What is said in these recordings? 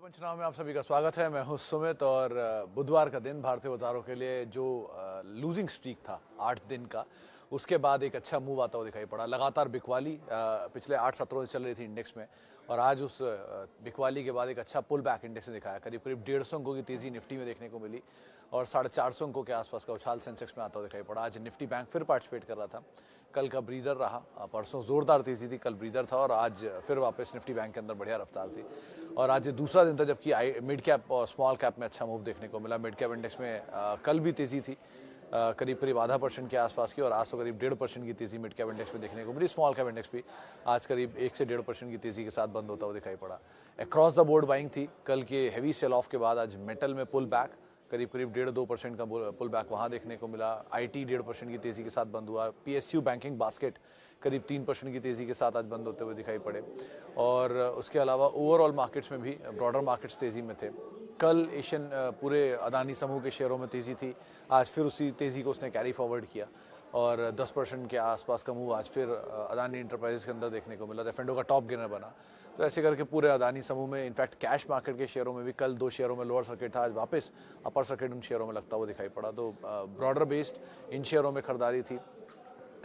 पंचनामा में आप सभी का स्वागत है। मैं हूं सुमित और बुधवार का दिन भारतीय बाजारों के लिए जो लूजिंग स्ट्रीक था 8 दिन का, उसके बाद एक अच्छा मूव आता हुआ दिखाई पड़ा। लगातार बिकवाली पिछले 8 सत्रों से चल रही थी इंडेक्स में और आज उस बिकवाली के बाद एक अच्छा पुल बैक इंडेक्स ने दिखाया। करीब करीब 150 अंकों की तेजी निफ्टी में देखने को मिली और 450 अंकों के आसपास का उछाल सेंसेक्स में आता हुआ दिखाई पड़ा। आज निफ्टी बैंक फिर पार्टिसिपेट कर रहा था। कल का ब्रीदर रहा, परसों जोरदार तेजी थी, कल ब्रीदर था और आज फिर वापस निफ्टी बैंक के अंदर बढ़िया रफ्तार थी। और आज दूसरा दिन था जबकि मिड कैप और स्मॉल कैप में अच्छा मूव देखने को मिला। मिड कैप इंडेक्स में कल भी तेजी थी, करीब करीब 0.5% के आसपास की, और आज तो करीब 1.5% की तेजी मिड कैप इंडेक्स में देखने को मिली। स्मॉल कैप इंडेक्स भी आज करीब 1 से 1.5% की तेजी के साथ बंद होता हुआ दिखाई पड़ा। अक्रॉस द बोर्ड बाइंग थी। कल के हैवी सेल ऑफ के बाद आज मेटल में पुल बैक, करीब करीब 1.5-2% का पुल बैक वहाँ देखने को मिला। आईटी 1.5% की तेजी के साथ बंद हुआ। पीएसयू बैंकिंग बास्केट करीब 3% की तेजी के साथ आज बंद होते हुए दिखाई पड़े। और उसके अलावा ओवरऑल मार्केट्स में भी ब्रॉडर मार्केट्स तेजी में थे। कल एशियन पूरे अदानी समूह के शेयरों में तेजी थी, आज फिर उसी तेजी को उसने कैरी फॉरवर्ड किया और 10% के आसपास का मूव आज फिर अदानी इंटरप्राइजेस के अंदर देखने को मिला। एफ&ओ का टॉप गेनर बना। तो ऐसे करके पूरे अदानी समूह में, इनफैक्ट कैश मार्केट के शेयरों में भी कल 2 शेयरों में लोअर सर्किट था, आज वापस अपर सर्किट उन शेयरों में लगता हुआ दिखाई पड़ा। तो ब्रॉडर बेस्ड इन शेयरों में खरीदारी थी।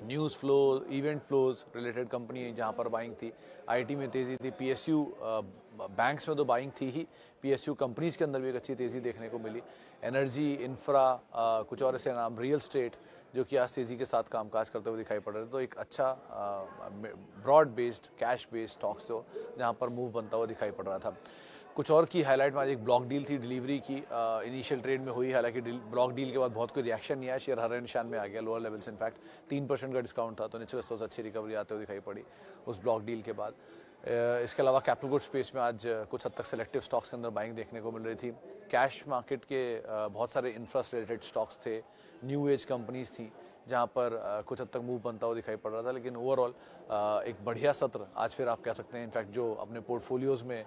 News flow, event flows related company जहां पर बाइंग थी। आईटी में तेजी थी। पीएसयू बैंक्स में तो बाइंग थी ही, पीएसयू कंपनीज के अंदर भी एक अच्छी तेजी देखने को मिली। एनर्जी, इंफ्रा, कुछ और ऐसे नाम, रियल स्टेट, जो कि आज तेजी के साथ कामकाज करते हुए दिखाई पड़ रहे थे। तो एक अच्छा broad based cash based stocks जो जहां पर मूव बनता हुआ दिखाई पड़ रहा था। कुछ और की हाईलाइट में आज एक ब्लॉक डील थी डिलीवरी की, इनिशियल ट्रेड में हुई। हालांकि ब्लॉक डील के बाद बहुत कोई रिएक्शन नहीं आया, शेयर हरे निशान में आ गया लोअर लेवल से। इनफैक्ट 3% का डिस्काउंट था, तो निचले स्तर से अच्छी रिकवरी आते हुए दिखाई पड़ी उस ब्लॉक डील के बाद। इसके अलावा कैपिटल गुड स्पेस में आज कुछ हद तक सेलेक्टिव स्टॉक्स के अंदर बाइंग देखने को मिल रही थी। कैश मार्केट के बहुत सारे इंफ्रास्ट्रक्चर रिलेटेड स्टॉक्स थे, न्यू एज कंपनीज थी जहां पर कुछ हद तक मूव बनता हुआ दिखाई पड़ रहा था। लेकिन ओवरऑल एक बढ़िया सत्र आज फिर आप कह सकते हैं। इनफैक्ट जो अपने पोर्टफोलियोज में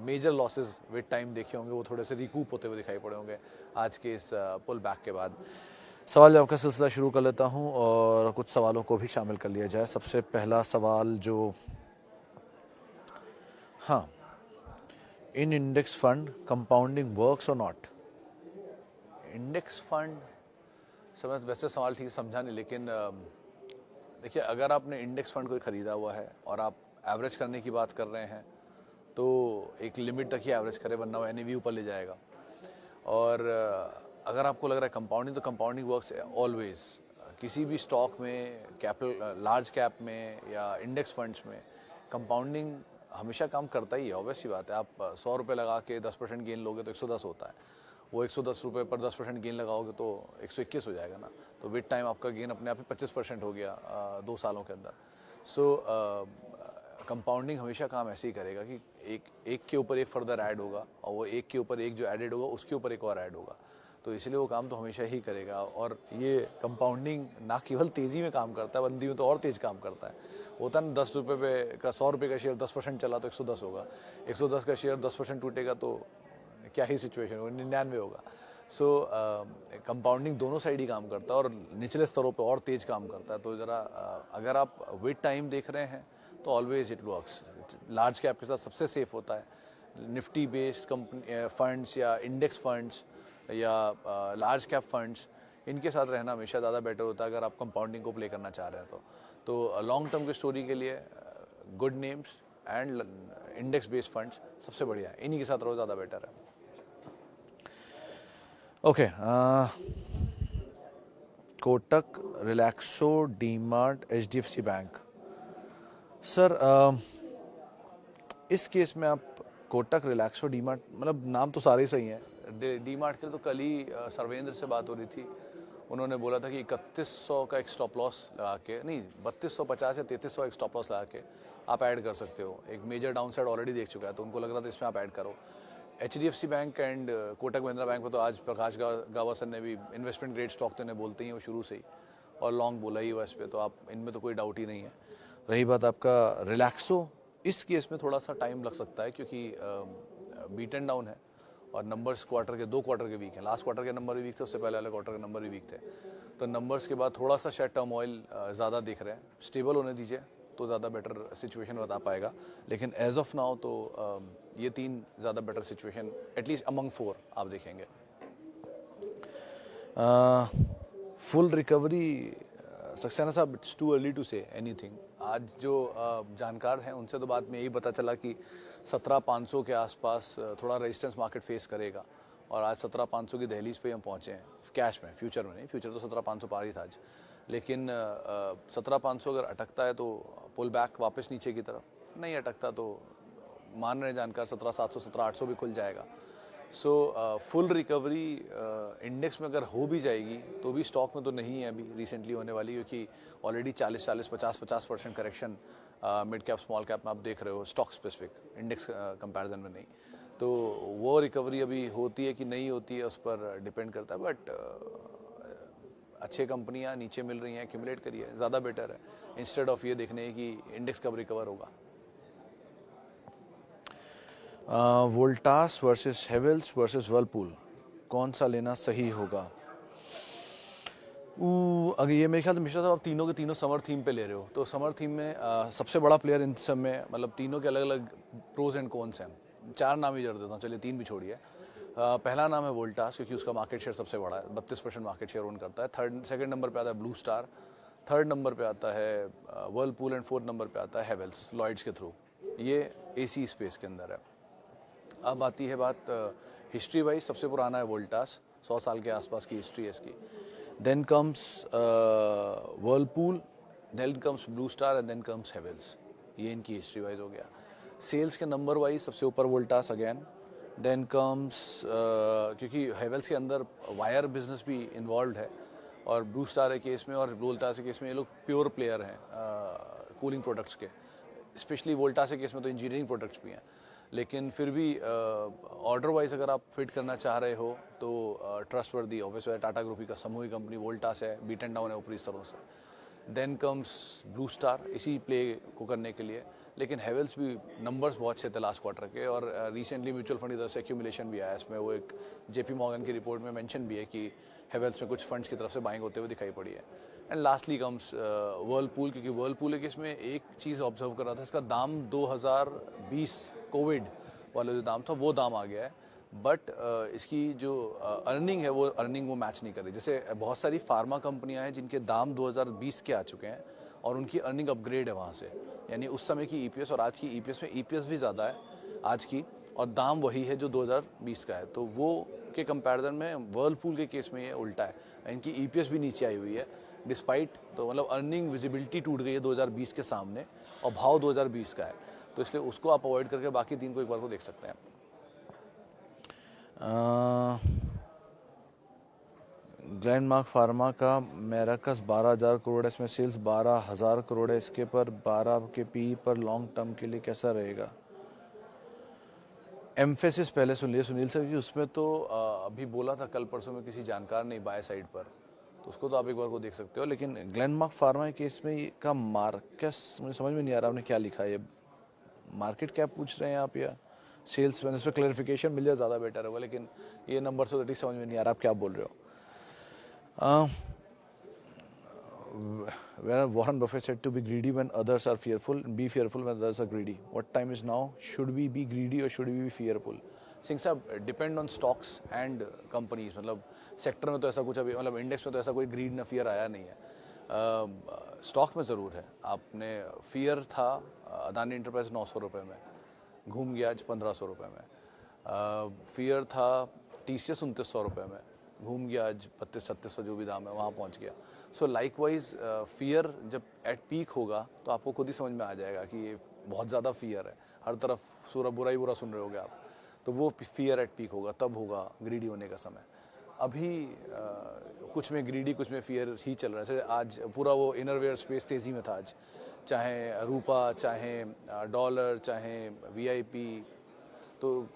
मेजर लॉसेस विद टाइम देखे होंगे वो थोड़े से रिकूप होते हुए दिखाई पड़े होंगे आज के इस पुल बैक के बाद। सवाल जवाब का सिलसिला शुरू कर लेता हूं और कुछ सवालों को भी शामिल कर लिया जाए। सबसे पहला सवाल जो, हाँ, इन इंडेक्स फंड कंपाउंडिंग वर्क्स और नॉट? इंडेक्स फंड समझ, वैसे सवाल ठीक समझा नहीं, लेकिन देखिए, अगर आपने इंडेक्स फंड कोई खरीदा हुआ है और आप एवरेज करने की बात कर रहे हैं तो एक लिमिट तक ही एवरेज करे, वरना वो एनएवी ऊपर ले जाएगा। और अगर आपको लग रहा है कंपाउंडिंग, तो कंपाउंडिंग वर्क्स ऑलवेज। किसी भी स्टॉक में, कैपिटल लार्ज कैप में या इंडेक्स फंड्स में कंपाउंडिंग हमेशा काम करता ही है। ऑब्वियस सी बात है। आप 100 रुपये लगा के 10% गेन लोगे तो 110 होता है। वो 110 रुपये पर 10% गेन लगाओगे तो 121 हो जाएगा ना। तो विद टाइम आपका गेन अपने आप ही 25% हो गया 2 सालों के अंदर। सो कंपाउंडिंग हमेशा काम ऐसे ही करेगा कि एक के ऊपर एक फर्दर ऐड होगा और वो एक के ऊपर एक जो एडेड होगा उसके ऊपर एक और ऐड होगा। तो इसलिए वो काम तो हमेशा ही करेगा। और ये कंपाउंडिंग ना केवल तेज़ी में काम करता है, मंदी में तो और तेज़ काम करता है। होता ना, 10 रुपये पे का 100 रुपये का शेयर 10% चला तो 110 होगा, 110 का शेयर 10% टूटेगा तो क्या ही सिचुएशन होगा, 99 होगा। सो कंपाउंडिंग दोनों साइड ही काम करता है और निचले स्तरों पे और तेज काम करता है। तो ज़रा अगर आप विद टाइम देख रहे हैं तो always it works. Large cap के साथ सबसे सेफ होता है निफ्टी बेस्ड कंपनी फंड्स या इंडेक्स फंड्स या लार्ज कैप फंड्स, इनके साथ रहना हमेशा ज़्यादा बेटर होता है अगर आप कंपाउंडिंग को प्ले करना चाह रहे हैं तो लॉन्ग टर्म की स्टोरी के लिए good names and index based funds सबसे बढ़िया है। इन्हीं के साथ रहो, ज़्यादा बेटर है। Okay, Kotak, Relaxo, DMart, HDFC bank. Sir, इस केस में आप कोटक, रिलैक्सो, डीमार्ट, मतलब नाम तो सारे ही सही हैं। डीमार्ट के तो कल ही सर्वेंद्र से बात हो रही थी। उन्होंने बोला था कि 3100 का एक स्टॉप लॉस लगा के, नहीं 3250 या 3300 एक स्टॉप लॉस लगा के आप ऐड कर सकते हो। एक मेजर डाउन साइड ऑलरेडी देख चुका है, तो उनको लग रहा था इसमें आप ऐड करो। HDFC bank and Kotak Mahindra bank पर तो आज प्रकाश गावस्कर ने भी इन्वेस्टमेंट ग्रेड स्टॉक तो बोलते ही वो शुरू से ही, और लॉन्ग बोला ही हुआ इस पर, तो आप इनमें तो कोई डाउट ही नहीं है। रही बात आपका रिलैक्सो, इस केस में थोड़ा सा टाइम लग सकता है क्योंकि बीट एंड डाउन है और नंबर्स क्वार्टर के 2 क्वार्टर के वीक हैं। लास्ट क्वार्टर के नंबर भी वीक थे, उससे पहले वाले क्वार्टर के नंबर भी वीक थे। तो नंबर्स के बाद थोड़ा सा शायद टर्मोइल ज़्यादा दिख रहे हैं। स्टेबल होने दीजिए तो ज़्यादा बेटर सिचुएशन बता पाएगा, लेकिन एज ऑफ नाउ तो ये 3 ज़्यादा बेटर सिचुएशन एटलीस्ट अमंग 4 आप देखेंगे। फुल रिकवरी सक्सेना साहब, it's too early to say anything. आज जो जानकार हैं उनसे तो बाद में यही पता चला कि 17,500 के आसपास थोड़ा रेजिस्टेंस मार्केट फेस करेगा, और आज 17,500 की दहलीज पे हम पहुँचे हैं कैश में, फ्यूचर में नहीं। फ्यूचर तो 17,500 पार ही था आज, लेकिन 17,500 अगर अटकता है तो पुल बैक वापस नीचे की तरफ, नहीं अटकता तो मान रहे जानकार 17,700 17,800 भी खुल जाएगा। सो फुल रिकवरी इंडेक्स में अगर हो भी जाएगी तो भी स्टॉक में तो नहीं है अभी रिसेंटली होने वाली, क्योंकि already 40-40 50-50% correction mid cap small cap में आप देख रहे हो, स्टॉक स्पेसिफिक, इंडेक्स कंपैरिजन में नहीं। तो वो रिकवरी अभी होती है कि नहीं होती है उस पर डिपेंड करता है, बट अच्छे कंपनियां नीचे मिल रही हैं, एक्यूमुलेट करिए, ज़्यादा बेटर है इंस्टेड ऑफ ये देखने कि इंडेक्स कब रिकवर होगा। Voltas versus Havells versus Whirlpool, कौन सा लेना सही होगा? अगर ये मेरे ख्याल से मिश्रा साहब आप तीनों के तीनों समर थीम पे ले रहे हो, तो समर थीम में सबसे बड़ा प्लेयर इन सब में, मतलब तीनों के अलग अलग प्रोज एंड कॉन्स हैं। 4 नाम ही जोड़ देता हूँ, चलिए 3 भी छोड़िए। पहला नाम है वोल्टास, क्योंकि उसका मार्केट शेयर सबसे बड़ा है, 32% मार्केट शेयर ओन करता है। सेकंड नंबर पे आता है ब्लू स्टार, थर्ड नंबर पे आता है वर्लपूल, एंड फोर्थ नंबर पे आता है हेवेल्स लॉयड्स के थ्रू। ये एसी स्पेस के अंदर है। अब आती है बात हिस्ट्री वाइज, सबसे पुराना है वोल्टास, 100 साल के आसपास की हिस्ट्री है इसकी। Then comes Whirlpool, then comes Blue Star, and then comes Havells. ये इनकी हिस्ट्री वाइज हो गया। सेल्स के नंबर वाइज सबसे ऊपर वोल्टास अगेन, देन कम्स क्योंकि हेवेल्स के अंदर वायर बिजनेस भी इन्वॉल्व है, और ब्लू स्टार के केस में और वोल्टास के केस में ये लोग प्योर प्लेयर हैं कूलिंग प्रोडक्ट्स के। स्पेशली वोल्टास के केस में तो इंजीनियरिंग प्रोडक्ट्स भी हैं, लेकिन फिर भी ऑर्डर वाइज अगर आप फिट करना चाह रहे हो तो ट्रस्ट वर्दी ऑब्वियसली टाटा ग्रुप का समूही कंपनी वोल्टास है, बीटन डाउन है ऊपरी स्तरों से। देन कम्स ब्लू स्टार इसी प्ले को करने के लिए, लेकिन हेवेल्स भी नंबर्स बहुत अच्छे थे लास्ट क्वार्टर के, और रिसेंटली म्यूचुअल फंड की तरफ से एक्यूमुलेशन भी आया इसमें। वो एक जेपी मॉर्गन की रिपोर्ट में मेंशन भी है कि हेवेल्स में कुछ फंड्स की तरफ से बाइंग होते हुए दिखाई पड़ी है। एंड लास्टली कम्स वर्लपूल, क्योंकि वर्लपूल है कि इसमें एक चीज़ ऑब्जर्व कर रहा था, इसका दाम 2020 कोविड वाला जो दाम था वो दाम आ गया है, बट इसकी जो अर्निंग है वो अर्निंग वो मैच नहीं कर रही। जैसे बहुत सारी फार्मा कंपनियां हैं जिनके दाम 2020 के आ चुके हैं और उनकी अर्निंग अपग्रेड है वहाँ से, यानी उस समय की ईपीएस और आज की ईपीएस में ईपीएस भी ज़्यादा है आज की, और दाम वही है जो 2020 का है। तो वो के कंपैरिजन में वर्लपूल के केस में ये उल्टा है, इनकी ईपीएस भी नीचे आई हुई है डिस्पाइट, तो मतलब अर्निंग विजिबिलिटी टूट गई है 2020 के सामने, और भाव 2020 का है, तो इसलिए उसको आप अवॉइड करके बाकी 3 को एक बार को देख सकते हैं। ग्लेनमार्क फार्मा का मेराकस 12,000 करोड़ है, इसमें सेल्स 12,000 करोड़ है, इसके पर 12 के पी पर लॉन्ग टर्म के लिए कैसा रहेगा? एम्फेसिस पहले सुन लिए सुनील सर की, उसमें तो अभी बोला था कल परसों में किसी जानकार ने बाय साइड पर, तो उसको तो आप एक बार को देख सकते हो। लेकिन ग्लेनमार्क फार्मा के केस में का मार्केस मुझे समझ में नहीं आ रहा आपने क्या लिखा है, मार्केट कैप पूछ रहे हैं आप या सेल्स में? इस पर क्लैरिफिकेशन मिल जाए ज़्यादा बेटर होगा, लेकिन ये नंबर से तो समझ में नहीं आ रहा आप क्या बोल रहे हो। When Warren Buffett said to be greedy when others are fearful, be fearful when others are greedy. What time is now? Should we be greedy or should we be fearful? Singh साहब, depend on stocks and companies, मतलब sector में तो ऐसा कुछ अभी, मतलब index में तो ऐसा कोई ग्रीड न फियर आया नहीं है। स्टॉक में ज़रूर है। आपने फियर था अदानी इंटरप्राइज 900 रुपये में, घूम गया आज 1500 रुपये में। फियर था टीसीएस 2900 रुपये में, घूम गया आज 3200-3700 जो भी दाम है वहाँ पहुँच गया। सो लाइकवाइज फियर जब एट पीक होगा तो आपको खुद ही समझ में आ जाएगा कि ये बहुत ज़्यादा फियर है, हर तरफ सूरा बुरा ही बुरा सुन रहे होगे आप, तो वो फियर एट पीक होगा, तब होगा ग्रीडी होने का समय। अभी कुछ में ग्रीडी कुछ में फियर ही चल रहा है। जैसे आज पूरा वो इनरवेयर स्पेस तेज़ी में था आज, चाहे रूपा, चाहे डॉलर, चाहे वीआईपी, तो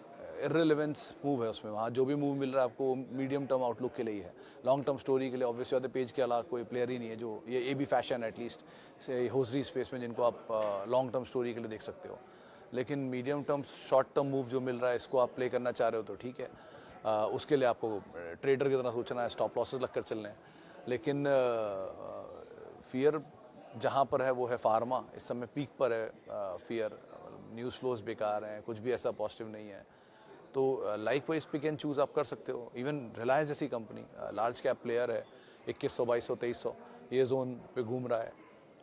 इर्रेलेवेंस मूव है उसमें। वहाँ जो भी मूव मिल रहा है आपको मीडियम टर्म आउटलुक के लिए ही है, लॉन्ग टर्म स्टोरी के लिए ऑब्वियसली आधे पेज के अलावा कोई प्लेयर ही नहीं है जो ये भी फैशन एटलीस्ट से होजरी स्पेस में जिनको आप लॉन्ग टर्म स्टोरी के लिए देख सकते हो। लेकिन medium term short term move जो मिल रहा है इसको आप प्ले करना चाह रहे हो तो ठीक है, उसके लिए आपको ट्रेडर की तरह सोचना है, स्टॉप लॉसेस लगकर चलने हैं। लेकिन फियर जहाँ पर है वो है फार्मा, इस समय पीक पर है फियर, न्यूज़ फ्लोज बेकार हैं, कुछ भी ऐसा पॉजिटिव नहीं है। तो likewise pick and choose आप कर सकते हो। इवन रिलायंस जैसी कंपनी लार्ज कैप प्लेयर है, 2100, 2200, 2300 ये जोन पे घूम रहा है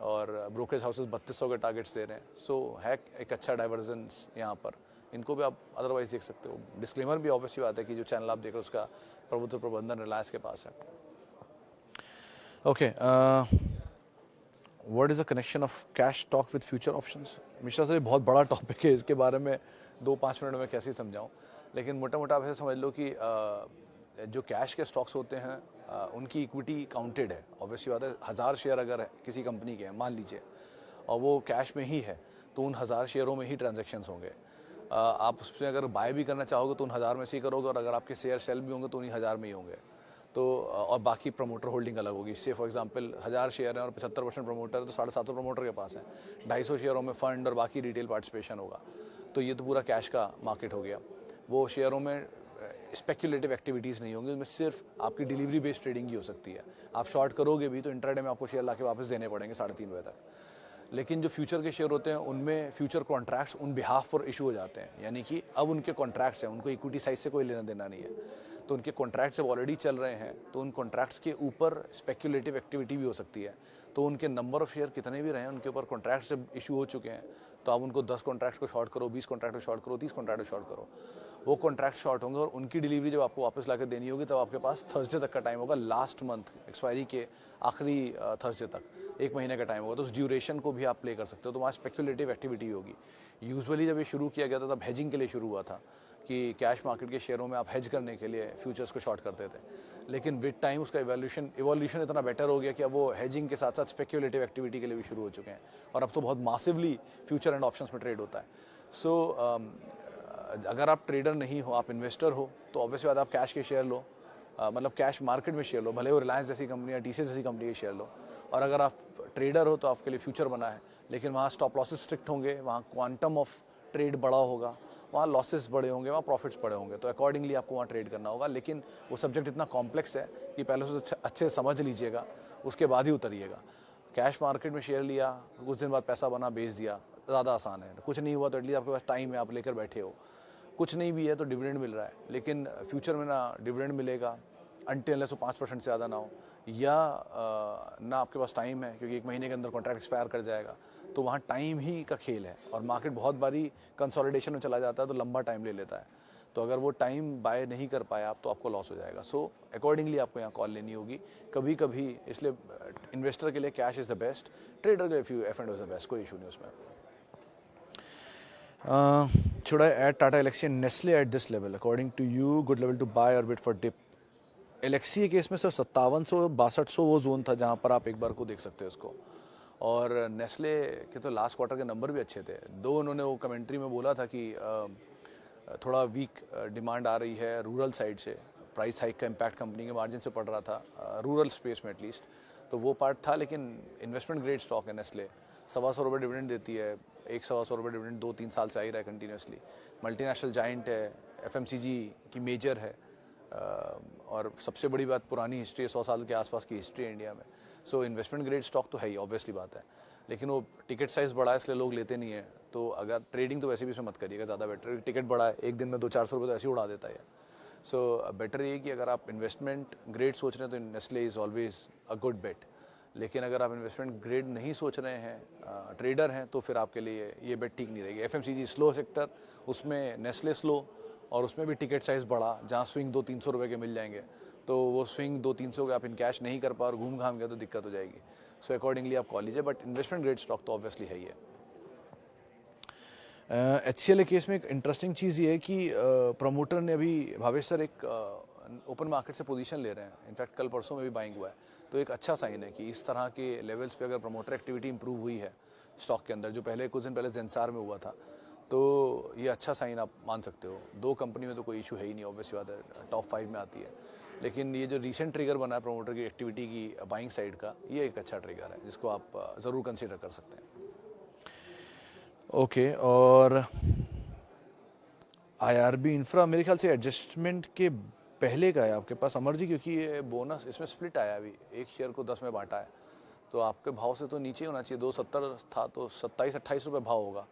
और ब्रोकरेज हाउसेस 3200 के टारगेट्स दे रहे हैं। सो है एक अच्छा डाइवर्जेंस यहाँ पर, इनको भी आप अदरवाइज देख सकते हो। डिस्क्लेमर भी ऑब्वियसली बात है कि जो चैनल आप देख रहे हो उसका प्रभुत्व प्रबंधन रिलायंस के पास है। Okay, what is the connection of cash stock with future options? Mishra sir, ये बहुत बड़ा टॉपिक है, इसके बारे में 2-5 मिनट में कैसे ही समझाऊँ, लेकिन मोटा मोटा आप ऐसे समझ लो कि जो कैश के स्टॉक्स होते हैं उनकी इक्विटी काउंटेड है। ऑब्वियसली बात है, 1000 शेयर अगर है किसी कंपनी के हैं मान लीजिए, और वो कैश में ही है, तो उन 1000 शेयरों में ही ट्रांजैक्शंस होंगे। आप उसमें अगर बाय भी करना चाहोगे तो उन 1000 में से ही करोगे, और अगर आपके शेयर सेल भी होंगे तो उन्हीं 1000 में ही होंगे। तो और बाकी प्रमोटर होल्डिंग अलग होगी। से फॉर एग्जांपल 1000 शेयर हैं और 75% प्रमोटर है, तो 750 प्रमोटर के पास है, 250 शेयरों में फंड और बाकी रिटेल पार्टिसिपेशन होगा। तो ये तो पूरा कैश का मार्केट हो गया। वो शेयरों में स्पेक्यूलेटिव एक्टिविटीज़ नहीं होंगी, उसमें सिर्फ आपकी डिलीवरी बेस्ड ट्रेडिंग ही हो सकती है। आप शॉर्ट करोगे भी तो इंट्राडे में आपको शेयर लाके वापस देने पड़ेंगे 3:30 बजे तक। लेकिन जो फ्यूचर के शेयर होते हैं उनमें फ्यूचर कॉन्ट्रैक्ट्स उन बिहाफ पर इशू हो जाते हैं, यानी कि अब उनके कॉन्ट्रैक्ट्स हैं, उनको इक्विटी साइज से कोई लेना देना नहीं है, तो उनके कॉन्ट्रैक्ट्स जब ऑलरेडी चल रहे हैं तो उन कॉन्ट्रैक्ट्स के ऊपर स्पेक्यूलेटिव एक्टिविटी भी हो सकती है। तो उनके नंबर ऑफ शेयर कितने भी रहे, उनके ऊपर कॉन्ट्रैक्ट्स जब इशू हो चुके हैं तो आप उनको 10 कॉन्ट्रैक्ट्स को शॉर्ट करो, 20 कॉन्ट्रैक्ट को शॉर्ट करो, 30 कॉन्ट्रैक्ट को शॉर्ट करो, वो कॉन्ट्रैक्ट शॉर्ट होंगे और उनकी डिलीवरी जब आपको वापस लाकर देनी होगी तब आपके पास थर्सडे तक का टाइम होगा, लास्ट मंथ एक्सपायरी के आखिरी थर्सडे तक 1 महीने का टाइम होगा। तो उस ड्यूरेशन को भी आप प्ले कर सकते हो, तो वहाँ स्पेक्यूलेटिव एक्टिविटी होगी। यूजुअली जब ये शुरू किया गया था तब हेजिंग के लिए शुरू हुआ था कि कैश मार्केट के शेयरों में आप हेज करने के लिए फ्यूचर्स को शॉर्ट करते थे, लेकिन विद टाइम उसका इवोल्यूशन इतना बेटर हो गया कि अब वो हेजिंग के साथ साथ स्पेक्यूलेटिव एक्टिविटी के लिए भी शुरू हो चुके हैं, और अब तो बहुत मासिवली फ्यूचर एंड ऑप्शंस में ट्रेड होता है। सो अगर आप ट्रेडर नहीं हो, आप इन्वेस्टर हो, तो ऑब्वियसली बात आप कैश के शेयर लो, मतलब कैश मार्केट में शेयर लो, भले वो रिलायंस जैसी कंपनी या टीसीएस जैसी कंपनी के शेयर लो। और अगर आप ट्रेडर हो तो आपके लिए फ्यूचर बना है, लेकिन वहाँ स्टॉप लॉसेस स्ट्रिक्ट होंगे, वहाँ क्वांटम ऑफ ट्रेड बड़ा होगा, वहाँ लॉसेस बड़े होंगे, वहाँ प्रॉफिट्स बड़े होंगे, तो अकॉर्डिंगली आपको वहाँ ट्रेड करना होगा। लेकिन वो सब्जेक्ट इतना कॉम्प्लेक्स है कि पहले उसे अच्छे से समझ लीजिएगा, उसके बाद ही उतरिएगा। कैश मार्केट में शेयर लिया, कुछ दिन बाद पैसा बना, बेच दिया, ज़्यादा आसान है। कुछ नहीं हुआ तो एटलीस्ट आपके पास टाइम है, आप लेकर बैठे हो। कुछ नहीं भी है तो डिविडेंड मिल रहा है, लेकिन फ्यूचर में ना डिविडेंड मिलेगा अनटिल अनलेस वो 5% से ज़्यादा ना हो, या ना आपके पास टाइम है क्योंकि 1 महीने के अंदर कॉन्ट्रैक्ट एक्सपायर कर जाएगा। तो वहाँ टाइम ही का खेल है, और मार्केट बहुत बारी कंसोलिडेशन में चला जाता है तो लंबा टाइम ले लेता है। तो अगर वो टाइम बाय नहीं कर पाया आप तो आपको लॉस हो जाएगा। सो अकॉर्डिंगली आपको यहाँ कॉल लेनी होगी कभी कभी। इसलिए इन्वेस्टर के लिए cash is the best, trader के लिए F&O इज़ द बेस्ट, कोई इशू नहीं उसमें। Should I add Tata Elxsi and Nestle at this level? According to you, good level to buy or wait for dip? Elxsi के case में sir 5700-6200 वो zone था जहाँ पर आप एक बार को देख सकते हो इसको, और नेस्ले के तो लास्ट क्वार्टर के नंबर भी अच्छे थे। दो उन्होंने वो कमेंट्री में बोला था कि थोड़ा वीक डिमांड आ रही है रूरल साइड से, प्राइस हाइक का इम्पैक्ट कंपनी के मार्जिन से पड़ रहा था रूरल स्पेस में एटलीस्ट, तो वो पार्ट था। लेकिन इन्वेस्टमेंट ग्रेड स्टॉक है नेस्ले, 125 रुपये डिविडेंड देती है, 125 रुपये डिविडेंड 2-3 साल से आ ही रहा है कंटिन्यूसली। मल्टीनेशनल जाइंट है, FMCG की मेजर है, और सबसे बड़ी बात पुरानी हिस्ट्री है, 100 साल के आसपास की हिस्ट्री है इंडिया में। सो इन्वेस्टमेंट ग्रेड स्टॉक तो है ही, ऑब्वियसली बात है, लेकिन वो टिकट साइज़ बड़ा है इसलिए लोग लेते नहीं है। तो अगर ट्रेडिंग तो वैसे भी इसमें मत करिएगा, ज़्यादा बेटर। टिकट बड़ा है, एक दिन में 200-400 रुपये तो ऐसे ही उड़ा देता है। सो बेटर ये कि अगर आप इन्वेस्टमेंट ग्रेड सोच रहे हैं तो Nestle is always a good bet. लेकिन अगर आप इन्वेस्टमेंट ग्रेड नहीं सोच रहे हैं, ट्रेडर हैं, तो फिर आपके लिए ये बेट ठीक नहीं रहेगी। FMCG स्लो सेक्टर, उसमें नेस्ले स्लो, और उसमें भी टिकट साइज़ बड़ा, जहाँ स्विंग 200-300 रुपये के मिल जाएंगे, तो वो स्विंग 200-300 के आप इन कैश नहीं कर पा और घूम घाम गया तो दिक्कत हो जाएगी। सो अकॉर्डिंगली आप कॉल लीजिए, बट इन्वेस्टमेंट ग्रेड स्टॉक तो ऑब्वियसली है ही है। HCL केस में एक इंटरेस्टिंग चीज़ ये है कि प्रमोटर ने अभी, भावेश सर एक ओपन मार्केट से पोजीशन ले रहे हैं, इनफैक्ट कल परसों में भी बाइंग हुआ है, तो एक अच्छा साइन है कि इस तरह के लेवल्स पे अगर प्रमोटर एक्टिविटी इंप्रूव हुई है स्टॉक के अंदर, जो पहले कुछ दिन पहले जेंसार में हुआ था, तो ये अच्छा साइन आप मान सकते हो। दो कंपनी में तो कोई इशू है ही नहीं, ऑब्वियसली बात है, टॉप 5 में आती है। लेकिन ये जो रिसेंट ट्रिगर बना है प्रमोटर की एक्टिविटी की बाइंग साइड का, ये एक अच्छा ट्रिगर है जिसको आप ज़रूर कंसिडर कर सकते हैं। ओके, और IRB इंफ्रा मेरे ख्याल से एडजस्टमेंट के पहले का है आपके पास अमर जी, क्योंकि ये बोनस इसमें स्प्लिट आया, अभी एक शेयर को 10 में बांटा है, तो आपके भाव से तो नीचे होना चाहिए, 270 था तो 27-28 रुपये भाव होगा।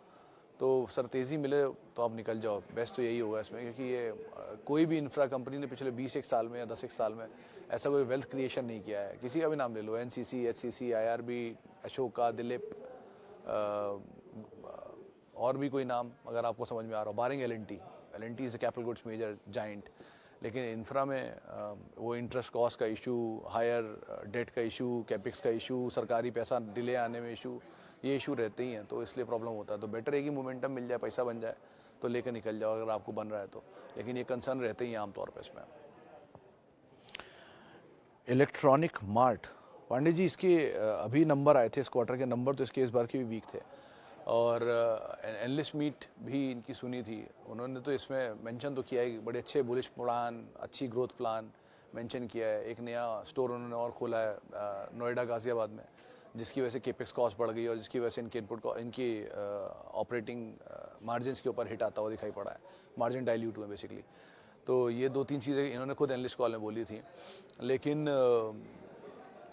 तो सर तेज़ी मिले तो आप निकल जाओ, बेस्ट तो यही होगा इसमें, क्योंकि ये कोई भी इंफ्रा कंपनी ने पिछले 20 साल में या 10 साल में ऐसा कोई वेल्थ क्रिएशन नहीं किया है। किसी का भी नाम ले लो, NCC, HCC, IRB, Ashoka, Dilip, और भी कोई नाम अगर आपको समझ में आ रहा हो, barring LNT is a capital goods major giant. लेकिन इंफ्रा में वो इंटरेस्ट कॉस्ट का इशू, हायर डेट का इशू, कैपिक्स का इशू, सरकारी पैसा डिले आने में इशू, ये इशू रहते ही हैं, तो इसलिए प्रॉब्लम होता है। तो बेटर है कि मोमेंटम मिल जाए, पैसा बन जाए तो लेकर निकल जाओ अगर आपको बन रहा है तो। लेकिन ये कंसर्न रहते ही हैं आमतौर पर इसमें। इलेक्ट्रॉनिक मार्ट, पांडे जी इसके अभी नंबर आए थे, इस क्वार्टर के नंबर तो इसके इस बार के भी वीक थे, और एनालिस्ट मीट भी इनकी सुनी थी। उन्होंने तो इसमें मेंशन तो किया है, बड़े अच्छे बुलिश प्लान, अच्छी ग्रोथ प्लान मेंशन किया है। एक नया स्टोर उन्होंने और खोला है नोएडा गाज़ियाबाद में, जिसकी वजह से केपेक्स कॉस्ट बढ़ गई और जिसकी वजह से इनकी ऑपरेटिंग मार्जिन्स के ऊपर हिट आता हुआ दिखाई पड़ा है, मार्जिन डाइल्यूट हुए बेसिकली। तो ये 2-3 चीज़ें इन्होंने खुद एनालिस्ट कॉल में बोली थी, लेकिन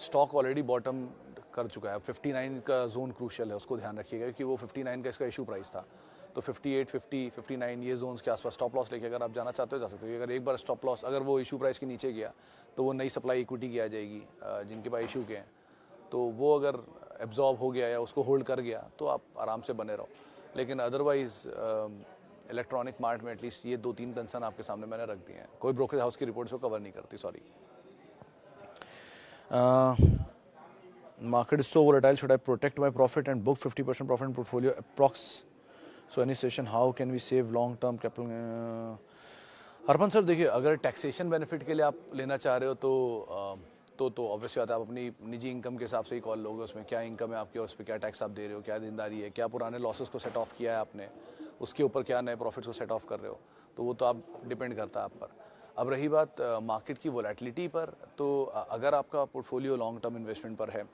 स्टॉक ऑलरेडी बॉटम कर चुका है। 59 का जोन क्रूशियल है, उसको ध्यान रखिएगा, क्योंकि वो 59 का इसका इशू प्राइस था। तो 58, 50, 59 ये जोन्स के आसपास स्टॉप लॉस लेके अगर आप जाना चाहते हो जा सकते हो। अगर एक बार स्टॉप लॉस, अगर वो इशू प्राइस के नीचे गया तो वो नई सप्लाई इक्विटी की आ जाएगी जिनके पास इशू के हैं, तो वो अगर एब्जॉर्ब हो गया या उसको होल्ड कर गया तो आप आराम से बने रहो। लेकिन अदरवाइज इलेक्ट्रॉनिक मार्ट में एटलीस्ट ये 2-3 कंसर्न आपके सामने मैंने रख दिए हैं। कोई ब्रोकरेज हाउस की रिपोर्ट्स को कवर नहीं करती, sorry. Market is so volatile, should I protect my profit and book 50% profit in portfolio approx? So any session, how can we save long term capital? हरपन sir देखिए, अगर taxation benefit के लिए आप लेना चाह रहे हो तो ऑब्वियसली बात है, आप अपनी निजी इनकम के हिसाब से ही कॉल लोगे। उसमें क्या इनकम है आपकी और उस पर क्या टैक्स आप दे रहे हो, क्या देनदारी है, क्या पुराने लॉसेस को सेट ऑफ किया है आपने, उसके ऊपर क्या नए प्रॉफिट्स को सेट ऑफ कर रहे हो, तो वो तो आप डिपेंड करता है आप पर। अब रही बात मार्केट की वोलेटिलिटी पर, तो अगर आपका पोर्टफोलियो लॉन्ग टर्म इन्वेस्टमेंट पर है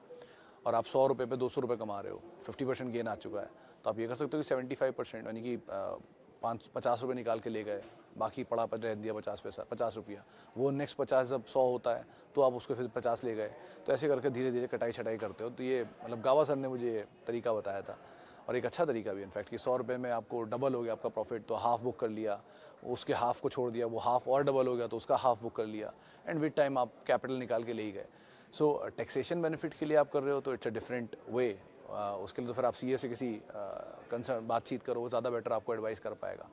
और आप 100 रुपये पे 200 रुपये कमा रहे हो, 50% गेन आ चुका है, तो आप ये कर सकते हो कि 75% यानी कि 50 रुपये निकाल के ले गए, बाकी पड़ा पर रह दिया 50 रुपया, वो नेक्स्ट 50 जब 100 होता है तो आप उसको फिर 50 ले गए। तो ऐसे करके धीरे धीरे कटाई छटाई करते हो। तो ये मतलब गावा सर ने मुझे ये तरीका बताया था, और एक अच्छा तरीका भी इनफैक्ट, कि 100 रुपये में आपको डबल हो गया आपका प्रॉफिट तो हाफ बुक कर लिया, उसके हाफ को छोड़ दिया, वो हाफ और डबल हो गया तो उसका हाफ बुक कर लिया, एंड विद टाइम आप कैपिटल निकाल के ले ही गए। सो टैक्सेशन बेनिफिट के लिए आप कर रहे हो तो इट्स अ डिफरेंट वे। उसके लिए तो फिर आप सीए से किसी कंसर्न बातचीत करो, वो ज़्यादा बेटर आपको एडवाइस कर पाएगा।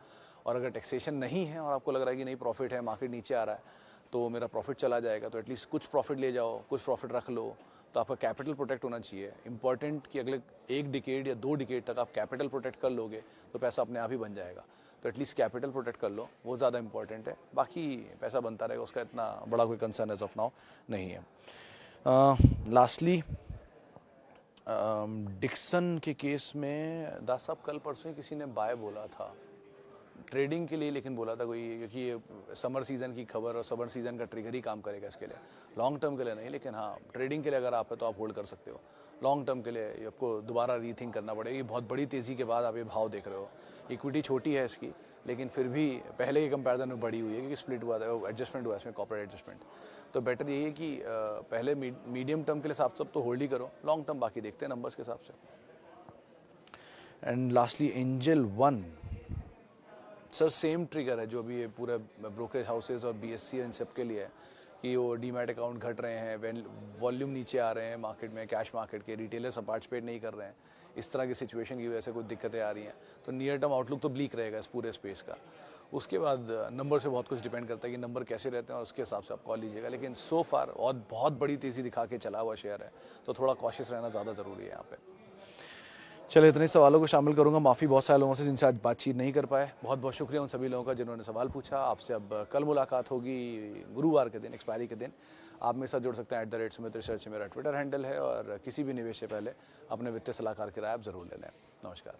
और अगर टैक्सेशन नहीं है और आपको लग रहा है कि नहीं प्रॉफिट है, मार्केट नीचे आ रहा है तो मेरा प्रॉफिट चला जाएगा, तो एटलीस्ट कुछ प्रॉफिट ले जाओ, कुछ प्रॉफिट रख लो, तो आपका कैपिटल प्रोटेक्ट होना चाहिए। इंपॉर्टेंट कि अगले 1 डिकेड या 2 डिकेड तक आप कैपिटल प्रोटेक्ट कर लोगे तो पैसा अपने आप ही बन जाएगा। तो एटलीस्ट कैपिटल प्रोटेक्ट कर लो, वो ज़्यादा इंपॉर्टेंट है। बाकी पैसा बनता रहेगा, उसका इतना बड़ा कोई कंसर्न एज ऑफ नाउ नहीं है। लास्टली डिक्सन के केस में दास साहब कल परसों ही किसी ने बाय बोला था ट्रेडिंग के लिए, लेकिन बोला था कोई, क्योंकि ये समर सीज़न की खबर और समर सीज़न का ट्रिगर ही काम करेगा इसके लिए, लॉन्ग टर्म के लिए नहीं। लेकिन हाँ, ट्रेडिंग के लिए अगर आप है तो आप होल्ड कर सकते हो। लॉन्ग टर्म के लिए ये आपको दोबारा रीथिंक करना पड़ेगा। बहुत बड़ी तेज़ी के बाद आप ये भाव देख रहे हो, इक्विटी छोटी है इसकी, लेकिन फिर भी पहले के कंपैरिजन में बड़ी हुई है, क्योंकि स्प्लिट हुआ था, एडजस्टमेंट हुआ इसमें, कॉर्पोरेट एडजस्टमेंट। तो बेटर यही है कि पहले मीडियम टर्म के लिए साफ सब तो होल्ड ही करो, लॉन्ग टर्म बाकी देखते हैं नंबर्स के हिसाब से। And lastly angel one, sir same trigger है जो अभी ये पूरे ब्रोकरेज हाउसेज और बीएससी इन सब के लिए है, कि वो डीमैट अकाउंट घट रहे हैं, वॉल्यूम नीचे आ रहे हैं मार्केट में, कैश मार्केट के, रिटेलर्स पार्टिसिपेट नहीं कर रहे हैं, इस तरह की सिचुएशन की वजह से कुछ दिक्कतें आ रही हैं। तो नियर टर्म आउटलुक तो ब्लीक रहेगा इस पूरे स्पेस का। उसके बाद नंबर से बहुत कुछ डिपेंड करता है कि नंबर कैसे रहते हैं और उसके हिसाब से आप कॉल लीजिएगा। लेकिन सो फार और बहुत बड़ी तेज़ी दिखा के चला हुआ शेयर है, तो थोड़ा कॉशियस रहना ज़्यादा ज़रूरी है यहाँ पे। चलो, इतने सवालों को शामिल करूंगा। माफ़ी बहुत सारे लोगों से जिनसे आज बातचीत नहीं कर पाए। बहुत बहुत शुक्रिया उन सभी लोगों का जिन्होंने सवाल पूछा। आपसे अब कल मुलाकात होगी गुरुवार के दिन, एक्सपायरी के दिन। आप मेरे साथ जुड़ सकते हैं @सुमित रिसर्च मेरा ट्विटर हैंडल है, और किसी भी निवेश से पहले अपने वित्तीय सलाहकार की राय आप ज़रूर ले लें। नमस्कार।